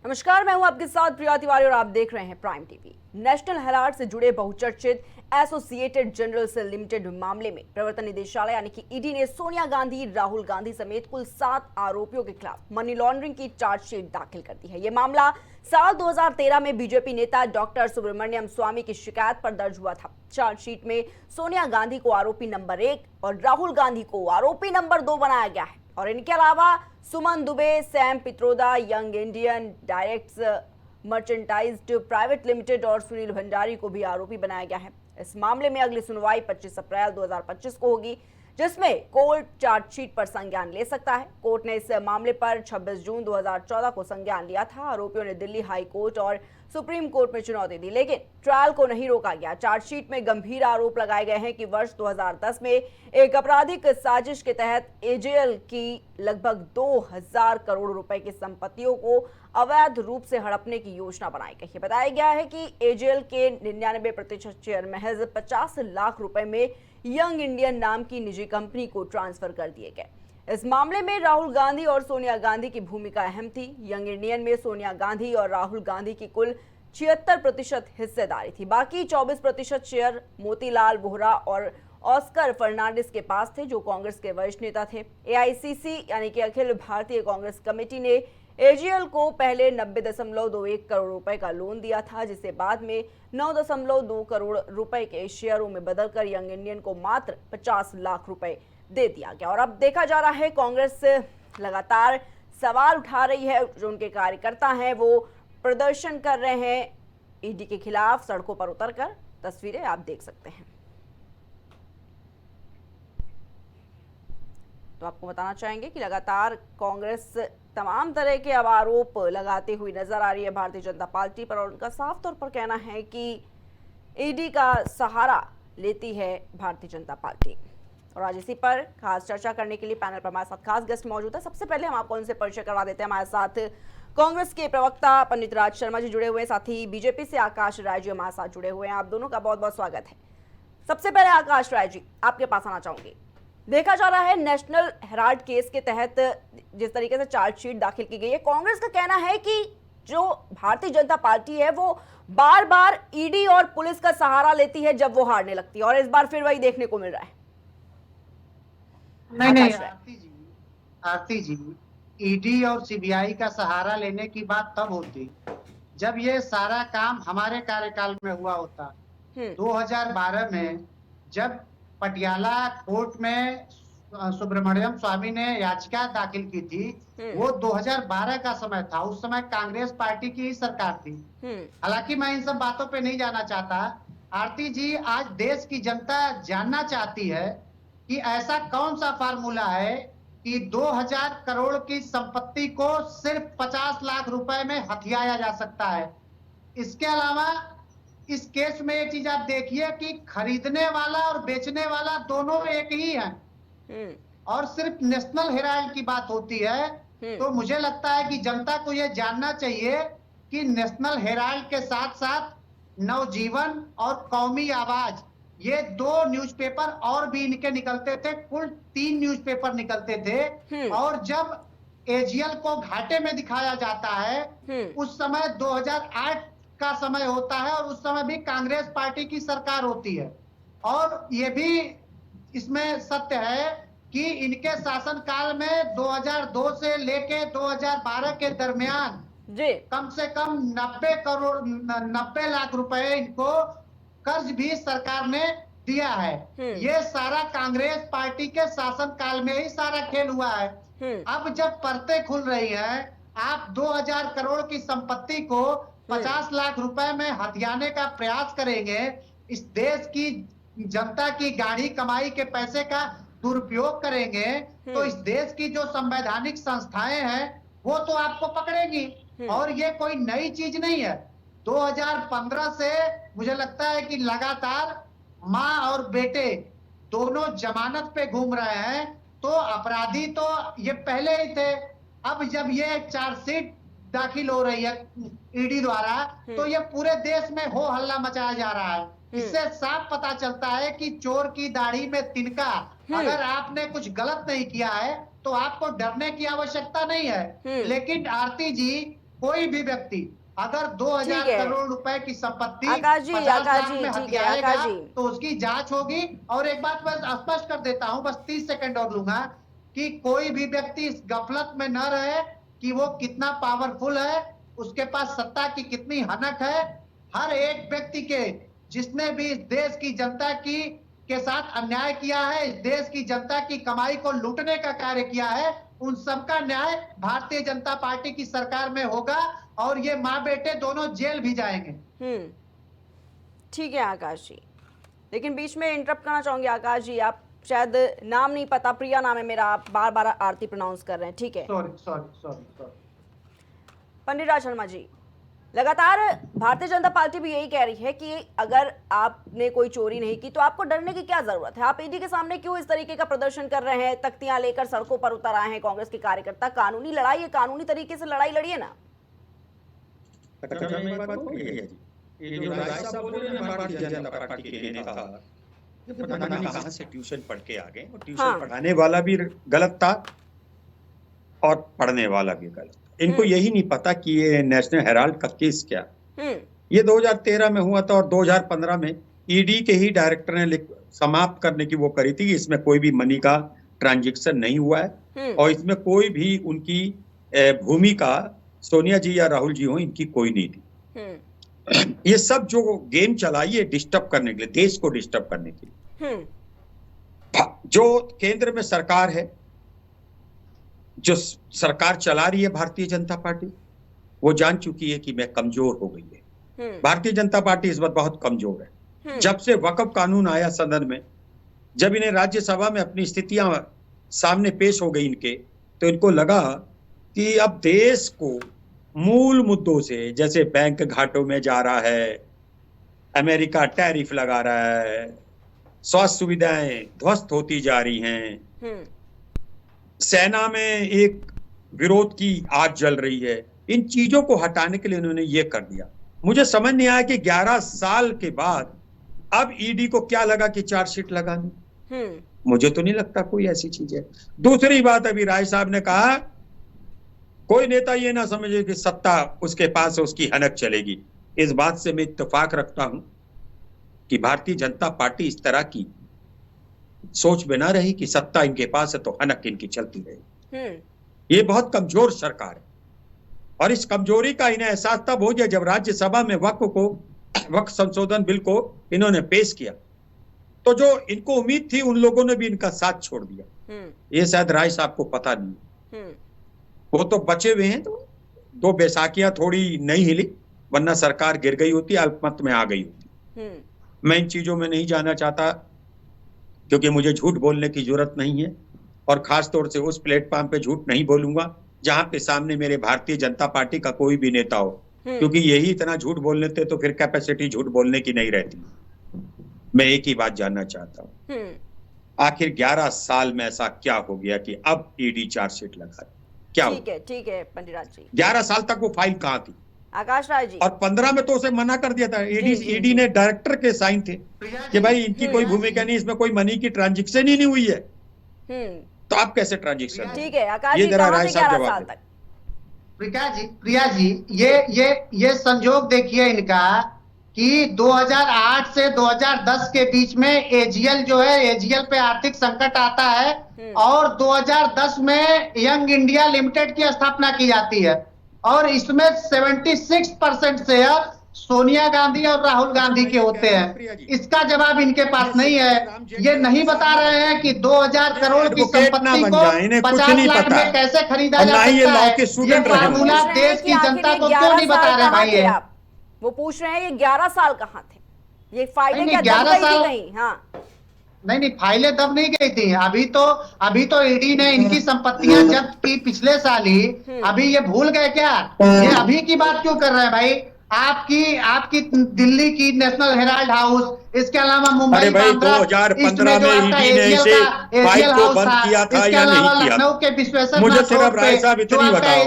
नमस्कार, मैं हूं आपके साथ प्रिया तिवारी और आप देख रहे हैं प्राइम टीवी। नेशनल हेराल्ड से जुड़े बहुचर्चित एसोसिएटेड जनरल से लिमिटेड मामले में प्रवर्तन निदेशालय यानी कि ईडी ने सोनिया गांधी, राहुल गांधी समेत कुल 7 आरोपियों के खिलाफ मनी लॉन्ड्रिंग की चार्जशीट दाखिल कर दी है। यह मामला साल 2013 में बीजेपी नेता डॉक्टर सुब्रमण्यम स्वामी की शिकायत पर दर्ज हुआ था। चार्जशीट में सोनिया गांधी को आरोपी नंबर 1 और राहुल गांधी को आरोपी नंबर 2 बनाया गया है और इनके अलावा Suman Dubey, Sam Pitroda, Young Indian directs merchandised private limited और सुनील भंडारी को भी आरोपी बनाया गया है। इस मामले में अगली सुनवाई 25 अप्रैल 2025 को होगी, जिसमें कोर्ट चार्जशीट पर संज्ञान ले सकता है। कोर्ट ने इस मामले पर 26 जून 2014 को संज्ञान लिया था। आरोपियों ने दिल्ली हाई कोर्ट और सुप्रीम कोर्ट में चुनौती दी, लेकिन ट्रायल को नहीं रोका गया। चार्जशीट में गंभीर आरोप लगाए गए हैं कि वर्ष 2010 में एक आपराधिक साजिश के तहत एजेएल की लगभग 2000 करोड़ रुपए की संपत्तियों को अवैध रूप से हड़पने की योजना बनाई गई है। बताया गया है कि एजेएल के 99% शेयर महज 50 लाख रुपए में यंग इंडियन नाम की निजी कंपनी को ट्रांसफर कर दिए गए। इस मामले में राहुल गांधी और सोनिया गांधी की भूमिका अहम थी। यंग इंडियन में सोनिया गांधी और राहुल गांधी की कुल 76% हिस्सेदारी थी। बाकी 24% शेयर मोतीलाल वोहरा और ऑस्कर फर्नांडिस के पास थे, जो कांग्रेस के वरिष्ठ नेता थे। एआईसीसी यानी कि अखिल भारतीय कांग्रेस कमेटी ने एजीएल को पहले 90.21 करोड़ रुपए का लोन दिया था, जिसे बाद में 9.2 करोड़ रुपए के शेयरों में बदलकर यंग इंडियन को मात्र 50 लाख रुपए दे दिया गया। और अब देखा जा रहा है, कांग्रेस लगातार सवाल उठा रही है। जो उनके कार्यकर्ता हैं वो प्रदर्शन कर रहे हैं ईडी के खिलाफ, सड़कों पर उतरकर। तस्वीरें आप देख सकते हैं। तो आपको बताना चाहेंगे कि लगातार कांग्रेस तमाम तरह के अब आरोप लगाते हुए नजर आ रही है भारतीय जनता पार्टी पर, और उनका साफ तौर पर कहना है कि ईडी का सहारा लेती है भारतीय जनता पार्टी। और आज इसी पर खास चर्चा करने के लिए पैनल पर हमारे साथ खास गेस्ट मौजूद है। सबसे पहले हम आपको उनसे परिचय करवा देते हैं। हमारे साथ कांग्रेस के प्रवक्ता पंडित राज शर्मा जी जुड़े हुए हैं, साथ ही बीजेपी से आकाश राय जी हमारे साथ जुड़े हुए हैं। आप दोनों का बहुत बहुत स्वागत है। सबसे पहले आकाश राय जी, आपके पास आना चाहूंगी। देखा जा रहा है नेशनल हेराल्ड केस के तहत जिस तरीके से चार्जशीट दाखिल की गई है, कांग्रेस का कहना है कि जो भारतीय जनता पार्टी है वो बार बार ईडी और पुलिस का सहारा लेती है जब वो हारने लगती है, और इस बार फिर वही देखने को मिल रहा है। नहीं आरती जी, ईडी और सीबीआई का सहारा लेने की बात तब होती जब ये सारा काम हमारे कार्यकाल में हुआ होता। 2012 में जब पटियाला कोर्ट में सुब्रमण्यम स्वामी ने याचिका दाखिल की थी, वो 2012 का समय था। उस समय कांग्रेस पार्टी की ही सरकार थी। हालांकि मैं इन सब बातों पे नहीं जाना चाहता। आरती जी, आज देश की जनता जानना चाहती है कि ऐसा कौन सा फार्मूला है कि 2000 करोड़ की संपत्ति को सिर्फ 50 लाख रुपए में हथियाया जा सकता है। इसके अलावा इस केस में एक चीज आप देखिए कि खरीदने वाला और बेचने वाला दोनों एक ही हैं, और सिर्फ नेशनल हेराल्ड की बात होती है। तो मुझे लगता है कि जनता को यह जानना चाहिए कि नेशनल हेराल्ड के साथ साथ नवजीवन और कौमी आवाज, ये 2 न्यूज़पेपर और भी इनके निकलते थे। कुल 3 न्यूज़पेपर निकलते थे। और जब एजीएल को घाटे में दिखाया जाता है, उस समय 2008 का समय होता है, और उस समय भी कांग्रेस पार्टी की सरकार होती है। और ये भी इसमें सत्य है कि इनके शासनकाल में 2002 से लेके 2012 के दरमियान कम से कम 90 लाख रुपए इनको कर्ज भी सरकार ने दिया है। ये सारा कांग्रेस पार्टी के शासनकाल में ही सारा खेल हुआ है। अब जब परतें खुल रही हैं, आप 2000 करोड़ की संपत्ति को 50 लाख रुपए में हथियाने का प्रयास करेंगे, इस देश की जनता की गाढ़ी कमाई के पैसे का दुरुपयोग करेंगे, तो इस देश की जो संवैधानिक संस्थाएं हैं वो तो आपको पकड़ेंगी। और ये कोई नई चीज नहीं है। 2015 से मुझे लगता है कि लगातार माँ और बेटे दोनों जमानत पे घूम रहे हैं। तो अपराधी तो ये पहले ही थे। अब जब ये चार्जशीट दाखिल हो रही है ईडी द्वारा, तो ये पूरे देश में हो हल्ला मचाया जा रहा है। इससे साफ पता चलता है कि चोर की दाढ़ी में तिनका। अगर आपने कुछ गलत नहीं किया है तो आपको डरने की आवश्यकता नहीं है। लेकिन आरती जी, कोई भी व्यक्ति अगर 2000 ठीक है। करोड़ रुपए की संपत्ति आकाश जी, 50 आकाश लाख जी, में ठीक है, हथियाएगा आकाश जी। तो उसकी जांच होगी। और एक बात बस स्पष्ट कर देता हूं, बस 30 सेकंड और लूंगा, कि कोई भी व्यक्ति इस गफलत में न रहे कि वो कितना पावरफुल है, उसके पास सत्ता की कितनी हनक है। हर एक व्यक्ति के जिसने भी इस देश की जनता की के साथ अन्याय किया है, इस देश की जनता की कमाई को लूटने का कार्य किया है, उन सबका न्याय भारतीय जनता पार्टी की सरकार में होगा और ये माँ बेटे दोनों जेल भी जाएंगे। ठीक है आकाश जी, लेकिन बीच में इंटरप्ट करना चाहूंगी। आकाश जी, आप शायद नाम नहीं पता, प्रिया नाम है मेरा, आप बार बार आरती प्रोनाउंस कर रहे हैं, ठीक है। सॉरी। पंडित राज शर्मा जी, लगातार भारतीय जनता पार्टी भी यही कह रही है कि अगर आपने कोई चोरी नहीं की तो आपको डरने की क्या जरूरत है। आप ईडी के सामने क्यों इस तरीके का प्रदर्शन कर रहे हैं, तख्तियां लेकर सड़कों पर उतर आए हैं कांग्रेस के कार्यकर्ता। कानूनी लड़ाई है, कानूनी तरीके से लड़ाई लड़िए ना। अच्छा, मैं एक बात बोल रही है जी, ये जो राय साहब बोल रहे हैं भारतीय जनता पार्टी के नेता, ये पता नहीं कहां से ट्यूशन पढ़ के आ गए, और ट्यूशन पढ़ाने वाला भी गलत था और पढ़ने वाला भी गलत। इनको यही नहीं पता कि ये नेशनल हेराल्ड का केस क्या, ये 2013 में हुआ था और 2015 में ईडी के ही डायरेक्टर ने समाप्त करने की वो करी थी कि इसमें कोई भी मनी का ट्रांजैक्शन नहीं हुआ है और इसमें कोई भी उनकी भूमिका सोनिया जी या राहुल जी हो इनकी कोई नहीं थी। ये सब जो गेम चलाई है डिस्टर्ब करने के लिए, देश को डिस्टर्ब करने के लिए। जो केंद्र में सरकार है, जो सरकार चला रही है भारतीय जनता पार्टी, वो जान चुकी है कि मैं कमजोर हो गई है। भारतीय जनता पार्टी इस वक्त बहुत कमजोर है। जब से वक्फ कानून आया सदन में, जब इन्हें राज्यसभा में अपनी स्थितियां सामने पेश हो गई इनके, तो इनको लगा कि अब देश को मूल मुद्दों से, जैसे बैंक घाटों में जा रहा है, अमेरिका टैरिफ लगा रहा है, स्वास्थ्य सुविधाएं ध्वस्त होती जा रही हैं, सेना में एक विरोध की आग जल रही है, इन चीजों को हटाने के लिए उन्होंने ये कर दिया। मुझे समझ नहीं आया कि 11 साल के बाद अब ईडी को क्या लगा कि चार्जशीट लगानी। मुझे तो नहीं लगता कोई ऐसी चीज है। दूसरी बात, अभी राय साहब ने कहा कोई नेता ये ना समझे कि सत्ता उसके पास है, उसकी हनक चलेगी। इस बात से मैं इत्तेफाक रखता हूं कि भारतीय जनता पार्टी इस तरह की सोच में ना रही कि सत्ता इनके पास है तो हनक इनकी चलती रहे। ये बहुत कमजोर सरकार है और इस कमजोरी का इन्हें एहसास तब हो गया जब राज्यसभा में वक्फ संशोधन बिल को इन्होंने पेश किया, तो जो इनको उम्मीद थी उन लोगों ने भी इनका साथ छोड़ दिया। ये शायद राय साहब को पता नहीं, वो तो बचे हुए हैं। तो 2 बैसाखियां थोड़ी नहीं हिली, वरना सरकार गिर गई होती, अल्पमत में आ गई होती। मैं इन चीजों में नहीं जाना चाहता क्योंकि मुझे झूठ बोलने की जरूरत नहीं है, और खास तौर से उस प्लेटफॉर्म पे झूठ नहीं बोलूंगा जहां पे सामने मेरे भारतीय जनता पार्टी का कोई भी नेता हो, क्योंकि यही इतना झूठ बोल लेते तो फिर कैपेसिटी झूठ बोलने की नहीं रहती। मैं एक ही बात जानना चाहता हूं, आखिर 11 साल में ऐसा क्या हो गया कि अब ईडी चार्जशीट लगा? क्या ठीक है पंडित राज जी, 11 साल तक वो फाइल कहां थी? आकाश राय जी, और 15 में तो उसे मना कर दिया था। ईडी ने डायरेक्टर के साइन थे कि भाई इनकी कोई भूमिका नहीं, इसमें कोई मनी की ट्रांजैक्शन ही नहीं हुई है। तो आप कैसे ट्रांजैक्शन? ठीक है आकाश जी, कहां से 11 साल तक? प्रिया जी, ये संजोग देखिए इनका कि 2008 से 2010 के बीच में एजीएल जो है, एजीएल पे आर्थिक संकट आता है और 2010 में यंग इंडिया लिमिटेड की स्थापना की जाती है और इसमें 76% शेयर सोनिया गांधी और राहुल गांधी के होते हैं। इसका जवाब इनके पास नहीं है। ये नहीं बता रहे हैं कि 2000 करोड़ की संपत्ति को 50 लाख में कैसे खरीदा जा सकता है। ये फार्मूला देश की जनता को क्यों नहीं बता रहे भाई? वो पूछ रहे हैं ये 11 साल कहाँ थे, ये फाइलें क्या 11 साल नहीं? हाँ नहीं, फाइलें दब नहीं गई थी। अभी तो ईडी ने इनकी संपत्तियां जब्त की पिछले साल ही। अभी ये भूल गए क्या? ये अभी की बात क्यों कर रहे हैं भाई? आपकी दिल्ली की नेशनल हेराल्ड हाउस, इसके अलावा मुंबई 2015 में ईडी ने इसे फाइल को बंद किया था या नहीं किया? लखनऊ के विश्वेश्वर मुझे सिर्फ राय साहब इतनी बताओ,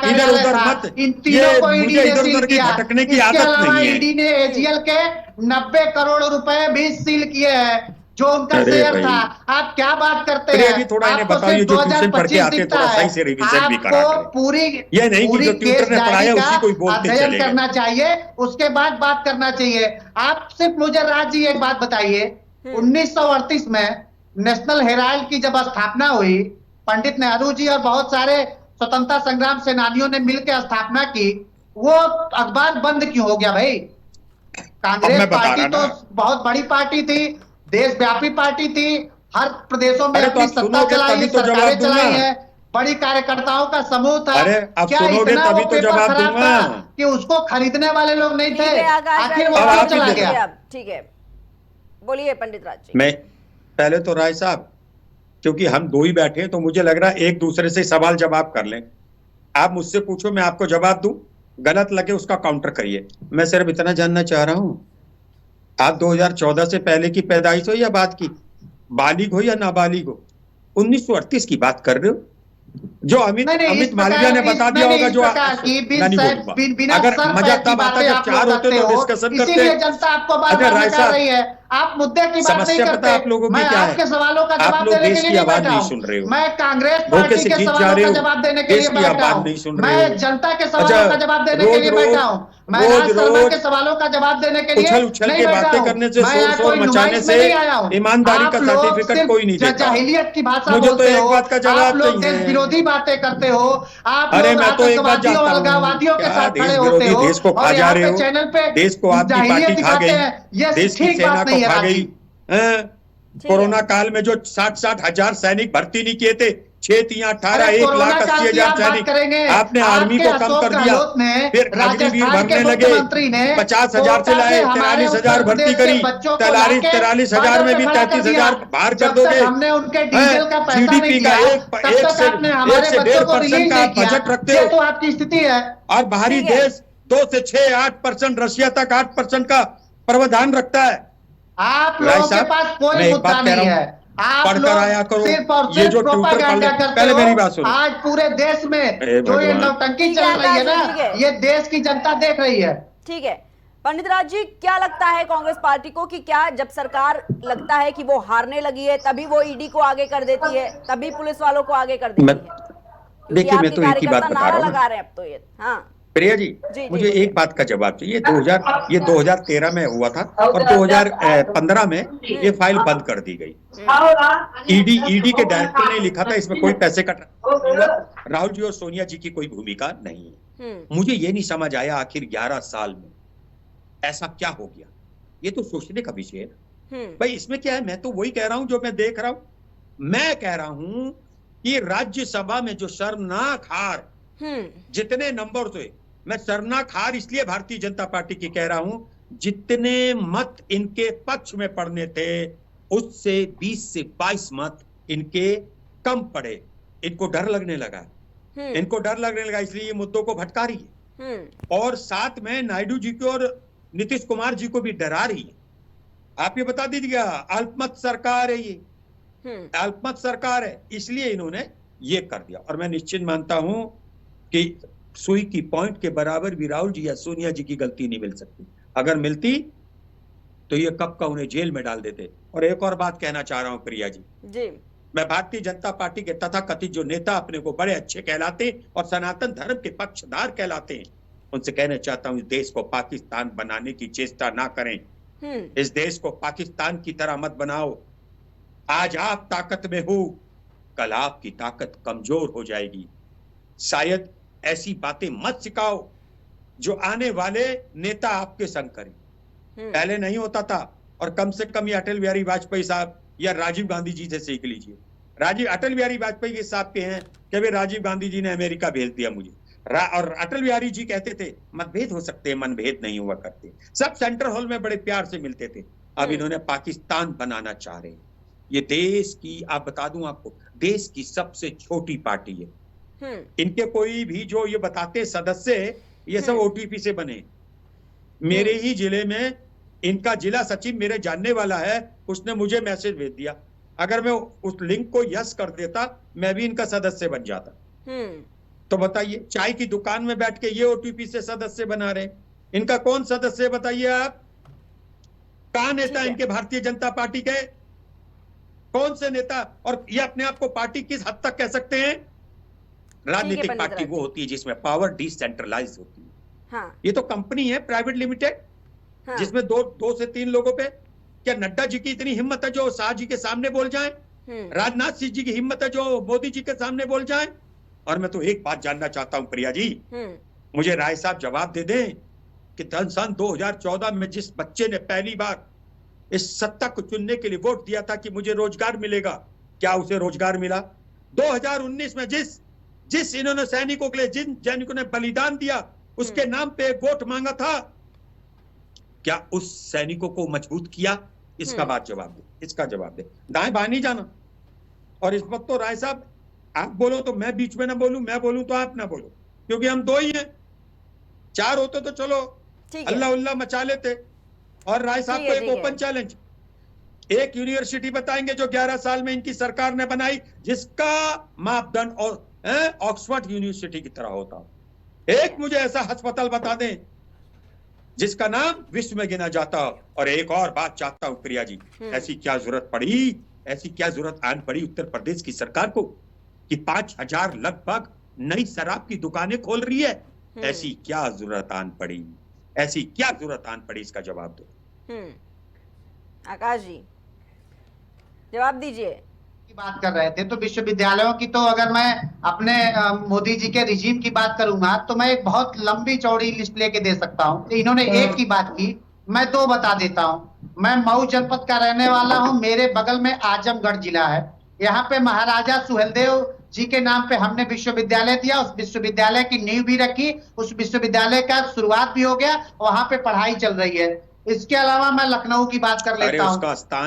इधर उधर मत, इन तीनों को ईडी ने सील किया। भटकने की आदत नहीं है। ईडी ने एजीएल के 90 करोड़ रुपए भी सील किए हैं। जो उनका अरे शेयर भाई। था। आप क्या बात करते प्रिया हैं? जी, थोड़ा इन्हें आपको बताओ, ये सिर्फ जो ट्यूशन पढ़ के 2025 आते हैं, दिखता थोड़ा है। सही से रिवीजन भी करा आपको करें। पूरी ये नहीं कि पूरी जो ट्यूटर केस ने पढ़ाया डायरी का उसी को ही बोलते अध्ययन चले गए। करना चाहिए, उसके बाद बात करना चाहिए। आप सिर्फ मुझे राज जी एक बात बताइए, 1938 में नेशनल हेराल्ड की जब स्थापना हुई, पंडित नेहरू जी और बहुत सारे स्वतंत्रता संग्राम सेनानियों ने मिलकर स्थापना की, वो अखबार बंद क्यों हो गया भाई? अब कांग्रेस मैं बता पार्टी रहा तो ना। बहुत बड़ी पार्टी थी, देशव्यापी पार्टी थी, हर प्रदेशों में अरे तो अपनी आप सत्ता सुनोगे चलाई है, तभी तो सरकारें जवाब दूंगा। चलाई है, बड़ी कार्यकर्ताओं का समूह था। अरे आप क्या सुनोगे इतना वो तभी तो पेपर जवाब खराब दूंगा। था कि उसको खरीदने वाले लोग नहीं ठीक थे? है आकाश आखिर राज वो अब क्यों आप ही चला दे गया? दो। अब ठीक है, बोलिए पंडित राज जी। मैं पहले तो राय साहब, क्योंकि हम दो ही बैठे हैं तो मुझे लग रहा है एक दूसरे से सवाल जवाब कर लें। आप मुझसे पूछो, मैं आपको जवाब दूं, गलत लगे उसका काउंटर करिए। मैं सिर्फ इतना जानना चाह रहा हूं, आप 2014 से पहले की पैदाइश हो या बाद की, बालिग हो या नाबालिग हो, 1938 की बात कर रहे हो? जो अमित नहीं नहीं, इस अमित मालविया प्रकार ने बता दिया होगा इस जो प्रकार की मैं नहीं बोलूंगा। बिना अगर सर मजा पैर की तब आता बातें जब आप चार लोग होते रखते तो हो, डिस्कशन करते। इसीलिए जनता आपको बार अच्छा बार राय नकार साहब, रही है। आप मुद्दे की बात नहीं समस्या पता करते। है आप लोगों की मैं क्या है? आपके सवालों का आप जवाब लोग देने के देश लिए की नहीं आवाज बैठा नहीं हूं। सुन रहे हो, मैं कांग्रेस धोखे पार्टी से के जीत जा सवालों रहे का हो, जवाब देने के देश लिए की बैठा आवाज हूं। नहीं सुन रहे हो। मैं जनता के अच्छा, सवालों का जवाब देने के रोज लिए बैठा हूं। मैं रोज राज शर्मा रोज के सवालों का जवाब देने के लिए उछल उछल नहीं के बैठा बातें हूं। करने से, मैं शोर यहाँ शोर कोई मचाने नुमाइश में से नहीं आया हूं। ईमानदारी आप का लोग सर्टिफिकेट सिर्फ कोई नहीं देता। जाहिलियत की भाषा मुझे तो बोलते एक हो, बात का आप जवाब लोग देश चाहिए। विरोधी बातें करते हो, आप अरे लोग मैं तो एक बात आतंकवादियों जानता और हूँ, अलगाववादियों के क्या साथ खड़े देश होते विरोधी, हो, देश को खा और जा यहाँ रहे पे हो। चैनल पे देश को आपकी जाहिलियत पार्टी खा दिखाते गई, हैं। ये देश की ठीक सेना बात को नहीं है खा राज गई। जी। हैं? ठीक कोरोना है, काल में जो 60-60 हजार सैनिक भर्ती नहीं किए थे, 6 3 18 अरे 1,80,000 कोरोना काल की आप बात सैनिक, करेंगे? आपने आर्मी आपके को कम अशोक कर दिया। गहलोत ने, फिर अग्निवीर राजस्थान के भरने लगे, मुख्यमंत्री ने 50,000 से कोटा से लाए, हमारे 43,000 उत्तर भर्ती प्रदेश के करी, बच्चों को लाके 43,000 बॉर्डर में पे भी खड़ा कर दिया। 33,000 बाहर कर जब तक दोगे। हमने उनके डीजल का पैसा नहीं जीडीपी का दिया, तब एक तक से आपने हमारे बच्चों को 1.5% रिलीज का नहीं आप किया। बजट रखते ये हो, तो आपकी स्थिति है। और बाहरी ठीक है। देश 2 से 6 8% रशिया तक 8% का प्रावधान रखता है। आप राय लोगों के साहब, पास कोई मैं एक मुद्दा बात कह नहीं रहा है। हूं, आप पढ़कर आया लोग करो। सिर्फ और ये सिर्फ जो ट्यूटर पढ़ प्रोपागैंडा ले, करते पहले हो। मेरी बात सुनो। आज पूरे देश में हे जो ये भगवान। नौटंकी ठीक है, चल रही है आकाश ना, जी, ठीक है। ये देश की जनता देख रही है। ठीक है। पंडित राज जी, क्या लगता है कांग्रेस पार्टी को कि क्या जब सरकार लगता है कि वो हारने लगी है तभी वो ईडी को आगे कर देती है, तभी पुलिस वालों को आगे कर देती मैं- है? क्योंकि देखिए, मैं आपके तो एक ही बात कार्यकर्ता बता नारा रहा हूं लगा ना रहे हैं अब तो ये। हाँ प्रिया जी, जी, मुझे बोलिए। एक बात का जवाब चाहिए। 2013 में हुआ था और 2015 में ये फाइल बंद कर दी गई। ईडी के डायरेक्टर ने लिखा था इसमें कोई पैसे का ट्रांसफर नहीं हुआ, राहुल जी और सोनिया जी की कोई भूमिका नहीं है। मुझे ये नहीं समझ आया आखिर 11 साल में ऐसा क्या हो गया। ये तो सोचने का विषय है भाई। इसमें क्या है, मैं तो वही कह रहा हूं जो मैं देख रहा हूं। मैं कह रहा हूं कि राज्यसभा में जो शर्मनाक हार, जितने नंबर हुए, मैं शर्मनाक हार इसलिए भारतीय जनता पार्टी की कह रहा हूं, जितने मत इनके पक्ष में पड़ने थे उससे 20 से 22 मत इनके कम पड़े। इनको डर लगने लगा, इनको डर लगने लगा, इसलिए ये मुद्दों को भटका रही है। और साथ में नायडू जी को और नीतीश कुमार जी को भी डरा रही है। आप ये बता दीजिएगा, अल्पमत सरकार है ये, अल्पमत सरकार है, इसलिए इन्होंने ये कर दिया। और मैं निश्चित मानता हूं कि सुई की पॉइंट के बराबर भी राहुल जी या सोनिया जी की गलती नहीं मिल सकती। अगर मिलती तो ये कब का उन्हें जेल में डाल देते। और एक और बात कहना चाह रहा हूं प्रिया जी, मैं भारतीय जनता पार्टी के तथाकथित जो नेता अपने को बड़े अच्छे कहलाते और सनातन धर्म के पक्षधार कहलाते हैं, उनसे कहना चाहता हूं, इस देश को पाकिस्तान बनाने की चेष्टा ना करें। इस देश को पाकिस्तान की तरह मत बनाओ। आज आप ताकत में हो, कल आपकी ताकत कमजोर हो जाएगी। शायद ऐसी बातें मत सिखाओ जो आने वाले नेता आपके संग करें। पहले नहीं होता था, और कम से कम ये अटल बिहारी वाजपेयी साहब या राजीव गांधी जी से सीख लीजिए। अटल बिहारी वाजपेयी साहब के हैं कि भाई राजीव गांधी जी ने अमेरिका भेज दिया मुझे, और अटल बिहारी जी कहते थे मतभेद हो सकते हैं, मनभेद नहीं हुआ करते, सब सेंट्रल हॉल में बड़े प्यार से मिलते थे। अब इन्होंने पाकिस्तान बनाना चाह रहे हैं। ये देश की, आप बता दूं आपको, देश की सबसे छोटी पार्टी है। इनके कोई भी जो ये बताते सदस्य, ये सब ओटीपी से बने। मेरे ही जिले में इनका जिला सचिव मेरे जानने वाला है, उसने मुझे मैसेज भेज दिया। अगर मैं उस लिंक को यस कर देता, मैं भी इनका सदस्य बन जाता। तो बताइए, चाय की दुकान में बैठ के ये ओटीपी से सदस्य बना रहे, इनका कौन सदस्य बताइए आप? कहां नेता इनके भारतीय जनता पार्टी के? कौन से नेता, और ये अपने आप को पार्टी किस हद तक कह सकते हैं? राजनीतिक पार्टी वो होती है जिसमें पावर डिसेंट्रलाइज होती है। हाँ। ये तो कंपनी है प्राइवेट लिमिटेड, हाँ। जिसमें दो से तीन लोगों पे, क्या नड्डा जी की इतनी हिम्मत है जो शाह जी के सामने बोल जाएं? राजनाथ सिंह जी की हिम्मत है जो मोदी जी के सामने बोल जाएं? और मैं तो एक बात जानना चाहता हूं प्रिया जी, मुझे राय साहब जवाब दे दें कि सन 2014 में जिस बच्चे ने पहली बार इस सत्ता को चुनने के लिए वोट दिया था कि मुझे रोजगार मिलेगा, क्या उसे रोजगार मिला? 2019 में जिस इन्होंने सैनिकों के लिए, जिन सैनिकों ने बलिदान दिया, उसके नाम पे एक वोट मांगा था, क्या उस सैनिकों को मजबूत किया? इसका बात जवाब दे, इसका जवाब दे। दाएं बाएं नहीं जाना। और इस वक्त तो राय साहब आप बोलो तो मैं बीच में ना बोलूं, मैं बोलूं तो आप ना बोलो, क्योंकि हम दो ही हैं। चार होते तो चलो अल्लाह उल्लाह मचा लेते। और राय साहब को एक ओपन चैलेंज, एक यूनिवर्सिटी बताएंगे जो 11 साल में इनकी सरकार ने बनाई, जिसका मापदंड और ऑक्सफोर्ड यूनिवर्सिटी की तरह होता। एक मुझे ऐसा अस्पताल बता दें जिसका नाम विश्व में गिना जाता। और एक और बात चाहता हूं प्रिया जी, ऐसी क्या जरूरत आन पड़ी उत्तर प्रदेश की सरकार को कि 5000 लगभग नई शराब की दुकानें खोल रही है? ऐसी क्या जरूरत आन पड़ी? ऐसी क्या जरूरत आन पड़ी? इसका जवाब दो। आकाश जी जवाब दीजिए। की बात कर रहे थे तो विश्वविद्यालयों की, तो अगर मैं अपने मोदी जी के रिजीम की बात करूंगा तो मैं एक बहुत लंबी चौड़ी लिस्ट लेके दे सकता हूं। इन्होंने एक की बात की, मैं दो बता देता हूं। मैं मऊ जनपद का रहने वाला हूं, मेरे बगल में आजमगढ़ जिला है। यहाँ पे महाराजा सुहेलदेव जी के नाम पे हमने विश्वविद्यालय दिया, उस विश्वविद्यालय की नींव भी रखी, उस विश्वविद्यालय का शुरुआत भी हो गया, वहां पे पढ़ाई चल रही है। इसके अलावा मैं लखनऊ की बात कर लेता हूँ।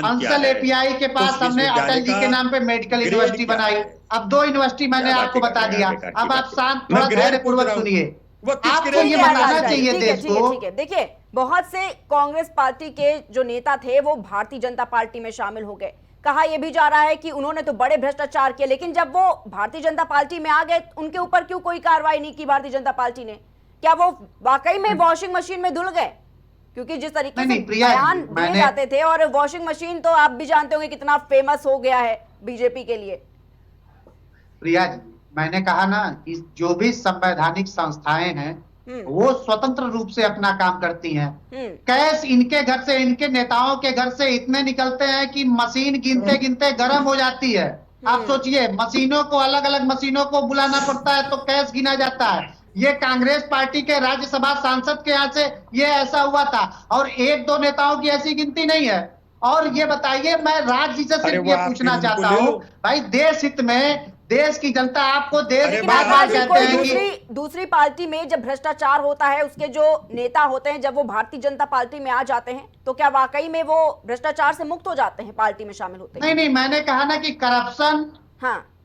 अंसल एपीआई के पास हमने अटल जी के नाम पे मेडिकल यूनिवर्सिटी बनाई। अब दो यूनिवर्सिटी मैंने आपको बता दिया। अब आप शांत थोड़ा धैर्य पूर्वक सुनिए, आपको ये बताना चाहिए देश को। ठीक है, देखिए बहुत से कांग्रेस पार्टी के जो नेता थे वो भारतीय जनता पार्टी में शामिल हो गए। कहा यह भी जा रहा है कि उन्होंने तो बड़े भ्रष्टाचार किए, लेकिन जब वो भारतीय जनता पार्टी में आ गए उनके ऊपर क्यों कोई कार्रवाई नहीं की भारतीय जनता पार्टी ने? क्या वो वाकई में वॉशिंग मशीन में धुल गए? क्योंकि जिस तरीके से बयान दिए जाते थे, और वॉशिंग मशीन तो आप भी जानते होंगे कितना फेमस हो गया है बीजेपी के लिए। प्रिया जी, मैंने कहा ना कि जो भी संवैधानिक संस्थाएं हैं वो स्वतंत्र रूप से अपना काम करती हैं। कैश इनके घर से, इनके नेताओं के घर से इतने निकलते हैं कि मशीन गिनते गिनते गर्म हो जाती है। आप सोचिए, मशीनों को, अलग अलग मशीनों को बुलाना पड़ता है तो कैश गिना जाता है। ये कांग्रेस पार्टी के राज्यसभा सांसद के यहाँ से ये ऐसा हुआ था, और एक दो नेताओं की ऐसी गिनती नहीं है। और ये बताइए, मैं राज जी से सिर्फ ये पूछना चाहता हूँ, भाई देश हित में, देश की जनता आपको देश दूसरी पार्टी में जब भ्रष्टाचार होता है, उसके जो नेता होते हैं जब वो भारतीय जनता पार्टी में आ जाते हैं तो क्या वाकई में वो भ्रष्टाचार से मुक्त हो जाते हैं पार्टी में शामिल होते हैं? नहीं, मैंने कहा ना कि करप्शन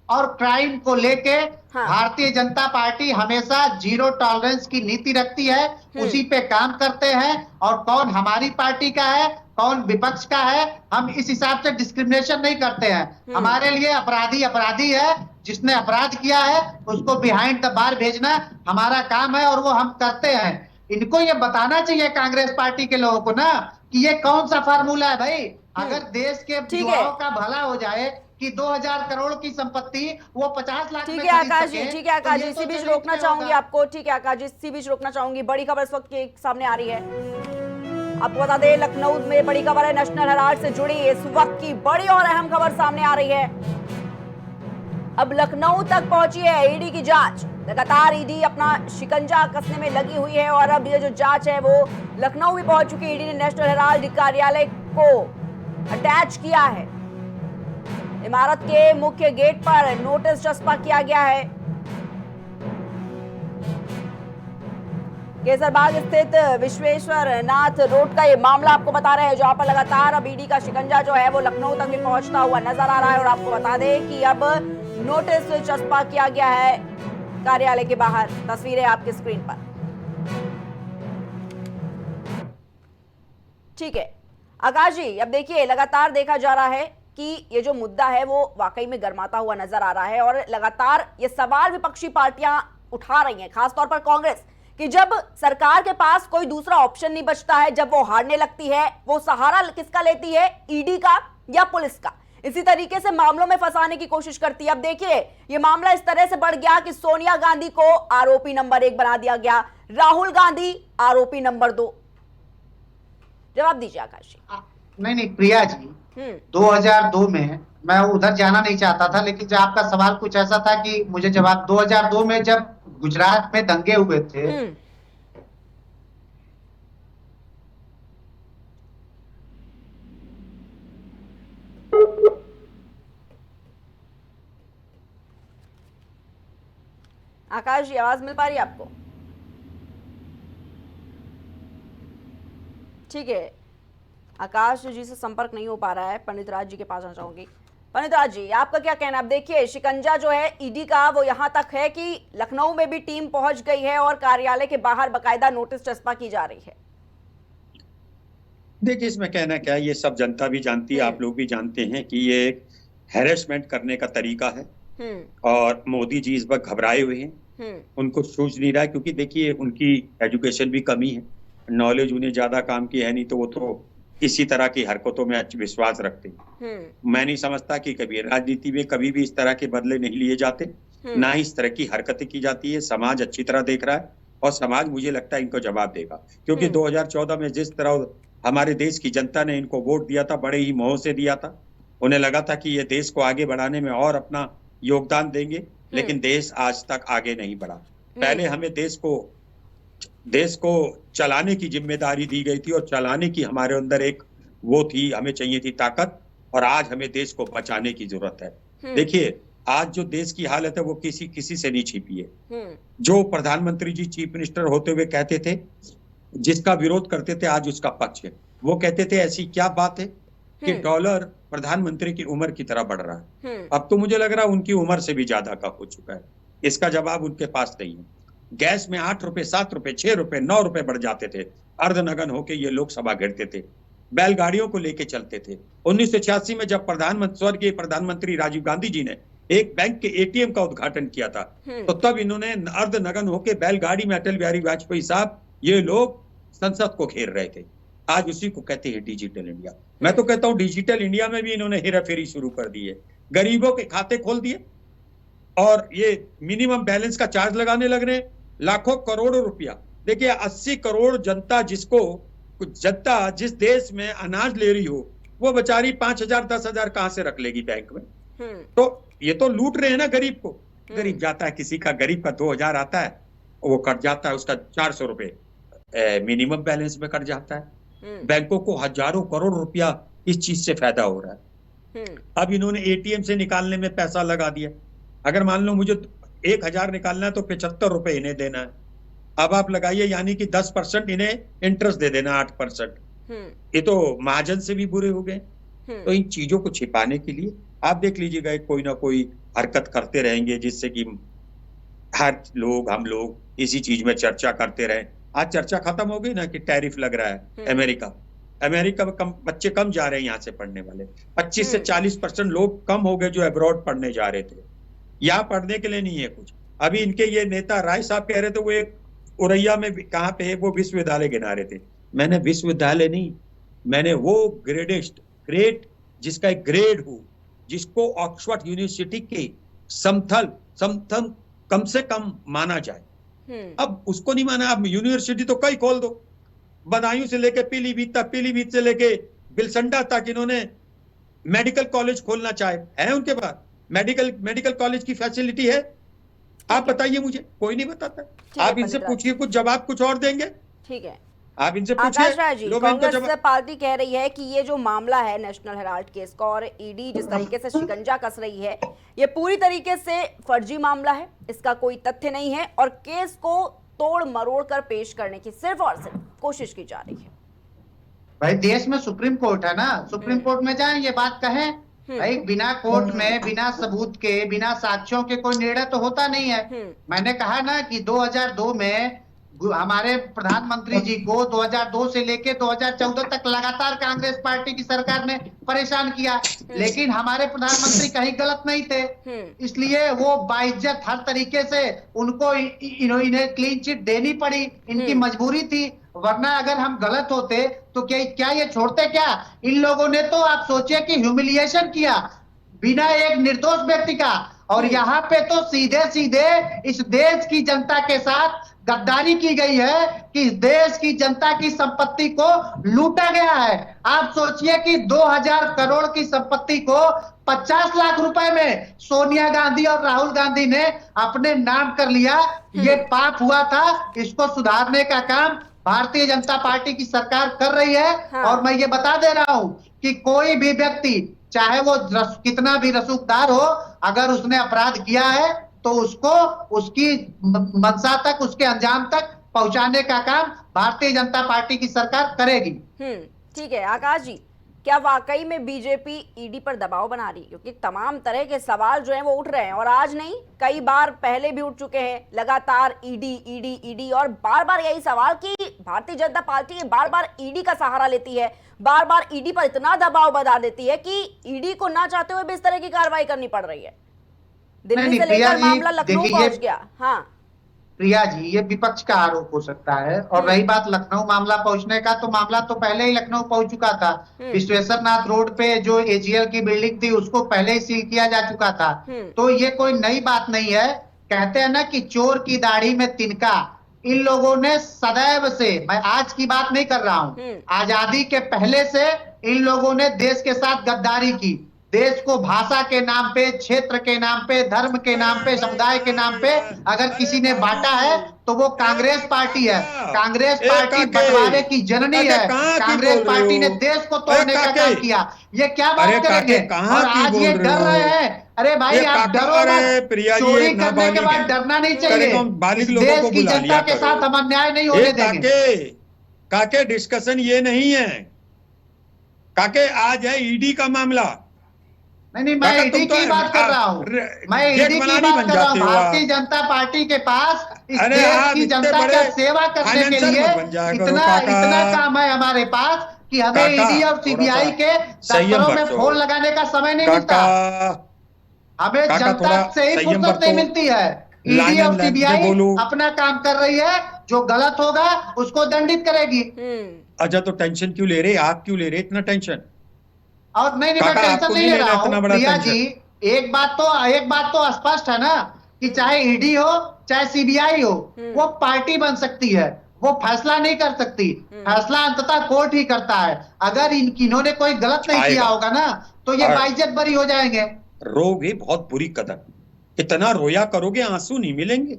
और क्राइम को लेके भारतीय जनता पार्टी हमेशा जीरो टॉलरेंस की नीति रखती है, उसी पे काम करते हैं। और कौन हमारी पार्टी का है, कौन विपक्ष का है, हम इस हिसाब से डिस्क्रिमिनेशन नहीं करते हैं। हमारे लिए अपराधी अपराधी है, जिसने अपराध किया है उसको बिहाइंड द बार भेजना हमारा काम है, और वो हम करते हैं। इनको ये बताना चाहिए कांग्रेस पार्टी के लोगों को ना कि ये कौन सा फार्मूला है भाई। अगर देश के युवाओं का भला हो जाए कि 2000 करोड़ की संपत्ति वो 50 लाख में ठीक है आकाश जी, ठीक है आकाश जी, इसी बीच रोकना चाहूंगी आपको। ठीक है आकाश जी, इसी बीच रोकना चाहूंगी। बड़ी खबर इस वक्त के सामने आ रही है, आपको बता दें लखनऊ में बड़ी खबर है, नेशनल हेराल्ड से जुड़ी इस वक्त की बड़ी और अहम खबर सामने आ रही है। अब लखनऊ तक पहुंची है ईडी की जांच। लगातार ईडी अपना शिकंजा कसने में लगी हुई है, और अब ये जो जांच है वो लखनऊ भी पहुंच चुकी है। ईडी ने नेशनल हेराल्ड कार्यालय को अटैच किया है। इमारत के मुख्य गेट पर नोटिस चस्पा किया गया है। केसरबाग स्थित विश्वेश्वर नाथ रोड का ये मामला आपको बता रहे हैं, जहां पर लगातार अब ईडी का शिकंजा जो है वो लखनऊ तक भी पहुंचता हुआ नजर आ रहा है। और आपको बता दें कि अब नोटिस चस्पा किया गया है कार्यालय के बाहर। तस्वीरें आपकी स्क्रीन पर। ठीक है आकाश जी, अब देखिए लगातार देखा जा रहा है कि ये जो मुद्दा है वो वाकई में गर्माता हुआ नजर आ रहा है, और लगातार ये सवाल विपक्षी पार्टियां उठा रही हैं, खासतौर पर कांग्रेस, कि जब सरकार के पास कोई दूसरा ऑप्शन नहीं बचता है, जब वो हारने लगती है, वो सहारा किसका लेती है, ईडी का या पुलिस का। इसी तरीके से मामलों में फंसाने की कोशिश करती है। अब देखिए, ये मामला इस तरह से बढ़ गया कि सोनिया गांधी को आरोपी नंबर 1 बना दिया गया, राहुल गांधी आरोपी नंबर 2। जवाब दीजिए आकाश जी। नहीं प्रिया जी, 2002 में मैं उधर जाना नहीं चाहता था, लेकिन जब आपका सवाल कुछ ऐसा था कि मुझे जवाब, 2002 में जब गुजरात में दंगे हुए थे, आकाश जी आवाज मिल पा रही है आपको? ठीक है, आकाश जी से संपर्क नहीं हो पा रहा है। पंडित राज जी के पास आना चाहूंगी। पंडित राज जी, आपका क्या कहना है? आप देखिए, शिकंजा जो है ईडी का वो यहां तक है कि लखनऊ में भी टीम पहुंच गई है और कार्यालय के बाहर बकायदा नोटिस चस्पा की जा रही है। देखिए, इसमें कहना क्या है, ये सब जनता भी जानती है, आप लोग भी जानते हैं कि ये एक हैरेसमेंट करने का तरीका है। और मोदी जी इस वक्त घबराए हुए हैं, उनको सूझ नहीं रहा है, क्योंकि देखिए उनकी एजुकेशन भी कमी है, नॉलेज उन्हें ज्यादा काम की है नहीं, तो वो तो इसी तरह की हरकतों में विश्वास रखते हैं। मैं नहीं समझता कि कभी राजनीति में कभी भी इस तरह के बदले नहीं लिए जाते, ना ही इस तरह की हरकतें की जाती है। समाज अच्छी तरह देख रहा है और समाज, मुझे लगता है, इनको जवाब देगा, क्योंकि 2014 में जिस तरह हमारे देश की जनता ने इनको वोट दिया था, बड़े ही मोह से दिया था। उन्हें लगा था कि ये देश को आगे बढ़ाने में और अपना योगदान देंगे, लेकिन देश आज तक आगे नहीं बढ़ा। पहले हमें देश को चलाने की जिम्मेदारी दी गई थी और चलाने की हमारे अंदर एक वो थी, हमें चाहिए थी ताकत, और आज हमें देश को बचाने की जरूरत है। देखिए, आज जो देश की हालत है वो किसी से नहीं छिपी है। जो प्रधानमंत्री जी चीफ मिनिस्टर होते हुए कहते थे, जिसका विरोध करते थे, आज उसका पक्ष है। वो कहते थे ऐसी क्या बात है कि डॉलर प्रधानमंत्री की उम्र की तरह बढ़ रहा है। अब तो मुझे लग रहा है उनकी उम्र से भी ज्यादा का हो चुका है। इसका जवाब उनके पास नहीं है। गैस में 8 रुपए, 7 रुपए, 6 रुपए, 9 रुपए बढ़ जाते थे। अर्धनग्न होके ये लोकसभा घेरते थे, बैलगाड़ियों को लेके चलते थे। 1986 में जब स्वर्गीय प्रधानमंत्री राजीव गांधी जी ने एक बैंक के एटीएम का उद्घाटन किया था, तो तब इन्होंने अर्धनग्न होके बैलगाड़ी में अटल बिहारी वाजपेयी साहब, ये लोग संसद को घेर रहे थे। आज उसी को कहते हैं डिजिटल इंडिया। मैं तो कहता हूं डिजिटल इंडिया में भी इन्होंने हेराफेरी शुरू कर दी है। गरीबों के खाते खोल दिए और ये मिनिमम बैलेंस का चार्ज लगाने लग रहे हैं, लाखों करोड़ों रुपया। देखिए, 80 करोड़ जनता जिस देश में अनाज ले रही हो, वो बेचारी 5,000 10,000 कहां से रख लेगी बैंक में? तो ये तो लूट रहे हैं ना गरीब को। गरीब जाता है, किसी का गरीब का 2,000 आता है, वो कट जाता है, उसका 400 रुपए मिनिमम बैलेंस में कट जाता है। बैंकों को हजारों करोड़ रुपया इस चीज से फायदा हो रहा है। अब इन्होंने एटीएम से निकालने में पैसा लगा दिया। अगर मान लो मुझे 1,000 निकालना है तो 75 रुपए इन्हें देना है। अब आप लगाइए, यानी कि 10% इन्हें इंटरेस्ट दे देना, 8%। ये तो महाजन से भी बुरे हो गए। तो इन चीजों को छिपाने के लिए आप देख लीजिएगा, कोई ना कोई हरकत करते रहेंगे, जिससे कि हर लोग, हम लोग इसी चीज में चर्चा करते रहे। आज चर्चा खत्म हो गई ना कि टैरिफ लग रहा है। अमेरिका में बच्चे कम जा रहे हैं यहाँ से पढ़ने वाले। 25 से 40% लोग कम हो गए जो अब्रॉड पढ़ने जा रहे थे। यहाँ पढ़ने के लिए नहीं है कुछ। अभी इनके ये नेता राय साहब कह रहे थे, वो एक उरैया में कहाँ पे है, वो विश्वविद्यालय गिना रहे थे। मैंने विश्वविद्यालय नहीं, मैंने वो ग्रेड जिसका एक ग्रेड हो, जिसको ऑक्सफोर्ड यूनिवर्सिटी के समथल कम से कम माना जाए। अब उसको नहीं माना। अब यूनिवर्सिटी तो कई खोल दो, बदायूं से लेके पीलीभीत तक, पीलीभीत से लेके बिलसंडा तक इन्होंने मेडिकल कॉलेज खोलना चाहे, है उनके पास मेडिकल कॉलेज की फैसिलिटी है? आप बताइए मुझे, कोई नहीं बताता। आप इनसे पूछिए, कुछ जवाब कुछ और देंगे। ठीक है, आप इनसे आकाश राज पूछिए। जी, कांग्रेस पार्टी कह रही है कि ये जो मामला है नेशनल हेराल्ड केस का और ईडी जिस तरीके से शिकंजा कस रही है, ये पूरी तरीके से फर्जी मामला है, इसका कोई तथ्य नहीं है और केस को तोड़ मरोड़ कर पेश करने की सिर्फ और सिर्फ कोशिश की जा रही है। भाई, देश में सुप्रीम कोर्ट है ना, सुप्रीम कोर्ट में जाएं, ये बात कहें। भाई, बिना कोर्ट में, बिना सबूत के, बिना साक्ष्यों के कोई निर्णय तो होता नहीं है। मैंने कहा ना कि 2002 में हमारे प्रधानमंत्री जी को 2002 से लेके 2014 तक लगातार कांग्रेस पार्टी की सरकार ने परेशान किया, लेकिन हमारे प्रधानमंत्री कहीं गलत नहीं थे। इसलिए वो बाइज्जत हर तरीके से उनको इन्हें क्लीन चिट देनी पड़ी, इनकी मजबूरी थी। वरना अगर हम गलत होते तो क्या ये छोड़ते क्या? इन लोगों ने तो आप सोचिए कि ह्यूमिलिएशन किया बिना एक निर्दोष व्यक्ति का, और यहाँ पे तो सीधे सीधे इस देश की जनता के साथ गद्दारी की गई है कि इस देश की जनता की संपत्ति को लूटा गया है। आप सोचिए कि 2000 करोड़ की संपत्ति को 50 लाख रुपए में सोनिया गांधी और राहुल गांधी ने अपने नाम कर लिया। ये पाप हुआ था, इसको सुधारने का काम भारतीय जनता पार्टी की सरकार कर रही है। हाँ। और मैं ये बता दे रहा हूं कि कोई भी व्यक्ति, चाहे वो कितना भी रसूखदार हो, अगर उसने अपराध किया है तो उसको उसकी मंशा तक, उसके अंजाम तक पहुंचाने का काम भारतीय जनता पार्टी की सरकार करेगी। ठीक है आकाश जी, क्या वाकई में बीजेपी ईडी पर दबाव बना रही है? क्योंकि तमाम तरह के सवाल जो हैं वो उठ रहे हैं, और आज नहीं कई बार पहले भी उठ चुके हैं, लगातार ईडी ईडी ईडी, और बार बार यही सवाल कि भारतीय जनता पार्टी बार बार ईडी का सहारा लेती है, बार बार ईडी पर इतना दबाव बना देती है कि ईडी को ना चाहते हुए भी इस तरह की कार्रवाई करनी पड़ रही है। दिल्ली से लेकर मामला लखनऊ पहुंच गया। हाँ प्रिया जी, ये विपक्ष का आरोप हो सकता है, और रही बात लखनऊ मामला पहुंचने का, तो मामला तो पहले ही लखनऊ पहुंच चुका था। विश्वेश्वरनाथ रोड पे जो एजीएल की बिल्डिंग थी उसको पहले ही सील किया जा चुका था। तो ये कोई नई बात नहीं है। कहते हैं ना कि चोर की दाढ़ी में तिनका, इन लोगों ने सदैव से, मैं आज की बात नहीं कर रहा हूं, आजादी के पहले से इन लोगों ने देश के साथ गद्दारी की। देश को भाषा के नाम पे, क्षेत्र के नाम पे, धर्म के नाम पे, समुदाय के नाम पे अगर किसी ने बांटा है तो वो कांग्रेस पार्टी है। कांग्रेस पार्टी बंटवारे की जननी है। कांग्रेस पार्टी ने देश को तोड़ने का काम किया। ये क्या बात करेंगे? और आज ये डर रहे हैं। अरे भाई आप डरो मत, चोरी करने के बाद डरना नहीं चाहिए। देश की जनता के साथ हम अन्याय नहीं होने देंगे। काके डिस्कशन ये नहीं है काके, आज है ईडी का मामला। नहीं, मैं ईडी की बात कर रहा हूँ। मैं ईडी की बात कर रहा हूँ। भारतीय जनता पार्टी के पास इस देश की जनता का सेवा करने के लिए इतना काम है हमारे पास कि हमें ईडी और सीबीआई के दफ्तरों में फोन लगाने का समय नहीं मिलता। हमें जनता से ही फुर्सत नहीं मिलती है। ईडी और सीबीआई अपना काम कर रही है, जो गलत होगा उसको दंडित करेगी। अच्छा, तो टेंशन क्यों ले रहे? आप क्यों ले रहे इतना टेंशन? और नहीं, मैं टेंशन नहीं ले रहा हूँ प्रिया जी। एक बात तो स्पष्ट है ना कि चाहे ईडी हो चाहे सीबीआई हो, वो पार्टी बन सकती है, वो फैसला नहीं कर सकती। फैसला अंततः कोर्ट ही करता है। अगर इन्होंने कोई गलत नहीं किया होगा ना तो ये बाइज्जत बरी हो जाएंगे। रोगे बहुत बुरी कदर, इतना रोया करोगे आंसू नहीं मिलेंगे।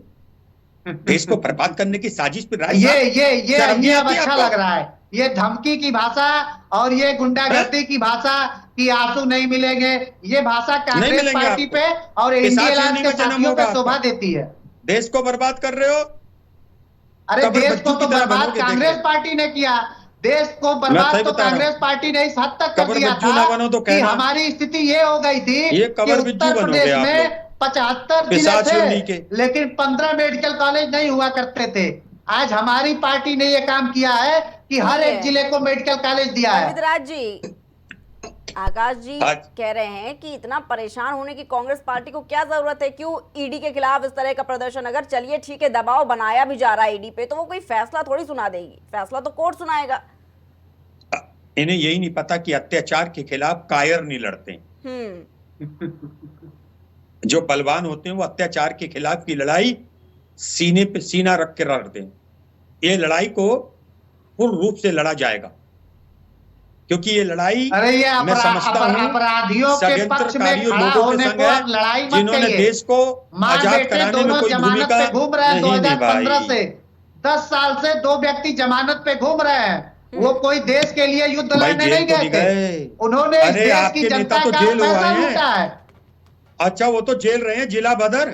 देश को बर्बाद करने की साजिश पे ये अब अच्छा लग रहा है। ये धमकी की भाषा और ये गुंडागर्दी की भाषा कि आंसू नहीं मिलेंगे, ये भाषा कांग्रेस पार्टी पे और इंडिया अलायंस के साथियों पे शोभा देती है। देश को बर्बाद कर रहे हो। अरे देश को तो बर्बाद कांग्रेस पार्टी ने किया। देश को बर्बाद तो कांग्रेस पार्टी ने इस हद तक कर दिया था कि हमारी स्थिति ये हो गई थी कि उत्तर प्रदेश में 75 जिले थे लेकिन 15 मेडिकल कॉलेज नहीं हुआ करते थे। आज हमारी पार्टी ने ये काम किया है कि हर एक जिले को मेडिकल कॉलेज दिया है। अमित जी, आकाश जी कह रहे हैं कि इतना परेशान होने की कांग्रेस पार्टी को क्या जरूरत है? क्यों ईडी के खिलाफ इस तरह का प्रदर्शन? अगर चलिए ठीक है, दबाव बनाया भी जा रहा है ईडी पे, तो वो कोई फैसला थोड़ी सुना देगी, फैसला तो कोर्ट सुनाएगा। इन्हें यही नहीं पता कि अत्याचार के खिलाफ कायर नहीं लड़ते। जो बलवान होते हैं वो अत्याचार के खिलाफ की लड़ाई सीने पे सीना रख के लड़ते हैं। ये लड़ाई को पूर्ण रूप से लड़ा जाएगा, क्योंकि ये लड़ाई मैं समझता हूं अपराधियों के पक्ष में खड़ा होने को लड़ाई मत जिन्होंने देश को आजाद कराने में कोई भूमिका घूम रहे हैं। 2015 से 10 साल से 2 व्यक्ति जमानत पे घूम रहे हैं। वो कोई देश के लिए युद्ध लड़ने नहीं गए थे, उन्होंने इस देश की जनता का पैसा लूटा है। अच्छा, वो तो जेल रहे हैं, जिला बदर।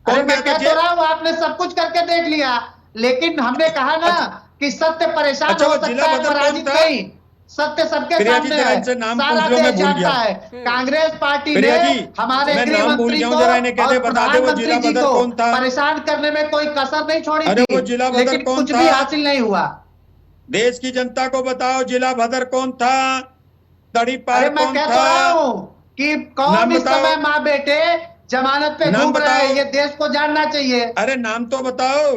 अरे मैं कह तो रहा हूँ, आपने सब कुछ करके देख लिया, लेकिन हमने कहा ना कि सत्य परेशान हो सकता है, पराजित नहीं। सत्य सबके सामने है, सारा देश जानता है। कांग्रेस पार्टी ने हमारे गृह मंत्री को और प्रधानमंत्री जी को परेशान करने में कोई कसर नहीं छोड़ी थी, लेकिन कुछ भी हासिल नहीं हुआ। देश की जनता को बताओ, जिला भदर कौन था? तड़ीपार मैं कह तो रहा हूँ कि कौन इस समय माँ बेटे जमानत पे घूम रहे हैं, ये देश को जानना चाहिए। अरे नाम तो बताओ।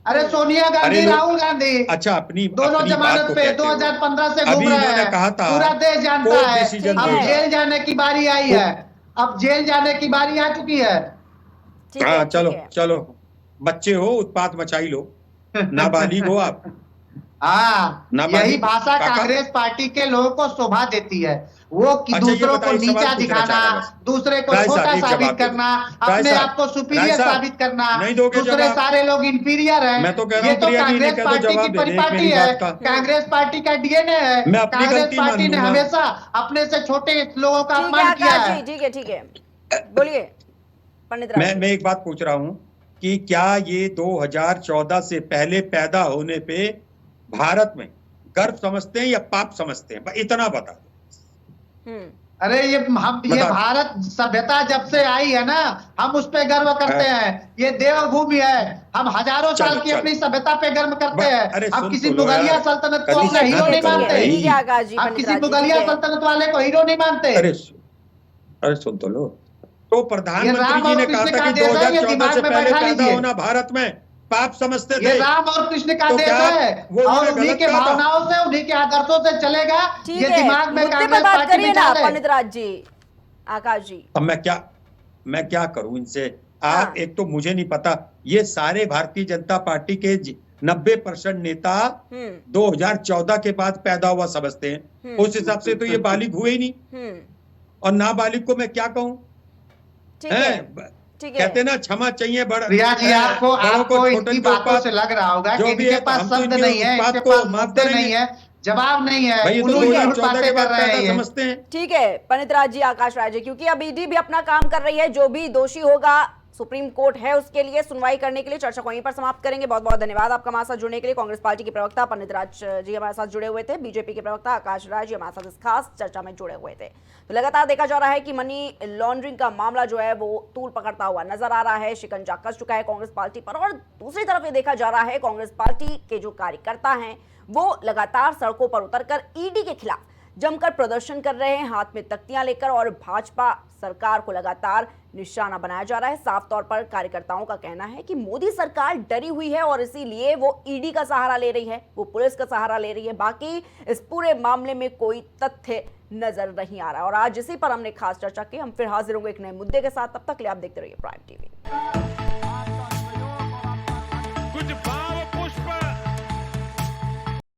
अरे सोनिया गांधी, अरे राहुल गांधी अच्छा अपनी दोनों अपनी बात जमानत को पे कहते हो। 2015 से अभी घूम रहे इन्होंने हैं, कहा था पूरा देश जानता कोर्ट है। डिसीजन अब देगा। जेल जाने की बारी आई है, अब जेल जाने की बारी आ चुकी है। ठीक हाँ है, चलो ठीक है। चलो, बच्चे हो उत्पात मचाई लो, नाबालिग हो आप। हाँ, नाबालिग यही भाषा काका। कांग्रेस पार्टी के लोगों को शोभा देती है, वो कि अच्छा, ये दूसरों को बताइए, सवाल नीचा पूछना दिखाना, चाह रहा बस। दूसरे को राय साहब छोटा एक साबित जवाब दे दो। करना, राय अपने साहब, आप को राय सुपीरियर साहब, साबित करना, नहीं दोगे दूसरे जवाब? सारे लोग इंफीरियर मैं है। तो कह रहा ये हूँ तो प्रिया जी ने कांग्रेस कह दो, पार्टी की जवाब दे दें एक परिपाटी मेरी है, बात का। कांग्रेस पार्टी का डीएनए है। मैं अपनी कांग्रेस गलती मान पार्टी ने लूंगा। हमेशा अपने से छोटे लोगों का ठीक है अपमान किया आकाश है। जी, ठीक है, ठीक है, बोलिए पंडित राज जी। मैं एक बात पूछ रहा हूं कि क्या ये 2014 से पहले पैदा होने पे भारत में गर्व समझते हैं या पाप समझते हैं? इतना बता दो। अरे ये बता दो। भारत सभ्यता जब से आई है ना, हम उस पे गर्व करते हैं। ये देवभूमि है, हम हजारों साल चलो, की चलो। अपनी सभ्यता पे गर्व करते हैं। अरे हम सुन किसी तो लो मुगलिया यार, सल्तनत को कभी अपना ठीक है, हीरो ठीक है, नहीं ठीक है, मानते। ठीक है आकाश जी, हम पंडित किसी राज जी, मुगलिया ठीक है। सल्तनत वाले को हीरो नहीं मानते। अरे सुन तो लो। तो ये प्रधानमंत्री राम जी और ने कहा कृष्ण था का कि देश है, ये 2014 से दिमाग में पहले बैठा पैदा लीजिए। होना भारत में पाप समझते ये थे। राम और कृष्ण का तो देश क्या है, वो और उन्होंने उन्हीं गलत के कहा था? भावनाओं से, उन्हीं के आदर्शों से चलेगा। ठीक ये है, दिमाग में मुद्दे पे कांग्रेस बात पार्टी करिए ना बिठा ले। पंडित राज जी। आकाश जी, अब मैं क्या करूं इनसे? हाँ। आप एक तो मुझे नहीं पता, ये सारे भारतीय जनता पार्टी के 90% नेता 2014 के बाद पैदा हुआ समझते हैं। उस हिसाब से तो ये बालिग हुए ही नहीं, और नाबालिग को मैं क्या कहूं? ठीक है, ठीक है। कहते ना क्षमा चाहिए बड़ा प्रिया जी, आपको इनकी बातों से लग रहा होगा कि इनके पास शब्द नहीं है, इनके पास मुद्दे नहीं है, जवाब नहीं है, भाई, तो उल्लू 2014 के बातें बाद कर रहे पैदा हैं। समझते हैं। ठीक है पंडित राज जी, आकाश राज जी, क्योंकि अब ईडी भी अपना काम कर रही है, जो भी दोषी होगा सुप्रीम कोर्ट है उसके लिए सुनवाई करने के लिए। चर्चा को यहीं पर समाप्त करेंगे। बहुत बहुत धन्यवाद आपका हमारे साथ जुड़ने के लिए। कांग्रेस पार्टी के प्रवक्ता पंडित राज जी हमारे साथ जुड़े हुए थे, बीजेपी के प्रवक्ता आकाश राज जी हमारे साथ इस खास चर्चा में जुड़े हुए थे। तो लगातार देखा जा रहा है कि मनी लॉन्ड्रिंग का मामला जो है वो तूल पकड़ता हुआ नजर आ रहा है, शिकंजा कस चुका है कांग्रेस पार्टी पर। और दूसरी तरफ ये देखा जा रहा है कांग्रेस पार्टी के जो कार्यकर्ता हैं वो लगातार सड़कों पर उतरकर ईडी के खिलाफ जमकर प्रदर्शन कर रहे हैं, हाथ में तख्तियां लेकर, और भाजपा सरकार को लगातार निशाना बनाया जा रहा है। साफ तौर पर कार्यकर्ताओं का कहना है कि मोदी सरकार डरी हुई है और इसीलिए वो ईडी का सहारा ले रही है, वो पुलिस का सहारा ले रही है। बाकी इस पूरे मामले में कोई तथ्य नजर नहीं आ रहा। और आज इसी पर हमने खास चर्चा की। हम फिर हाजिर होंगे एक नए मुद्दे के साथ। तब तक के लिए आप देखते रहिए प्राइम टीवी।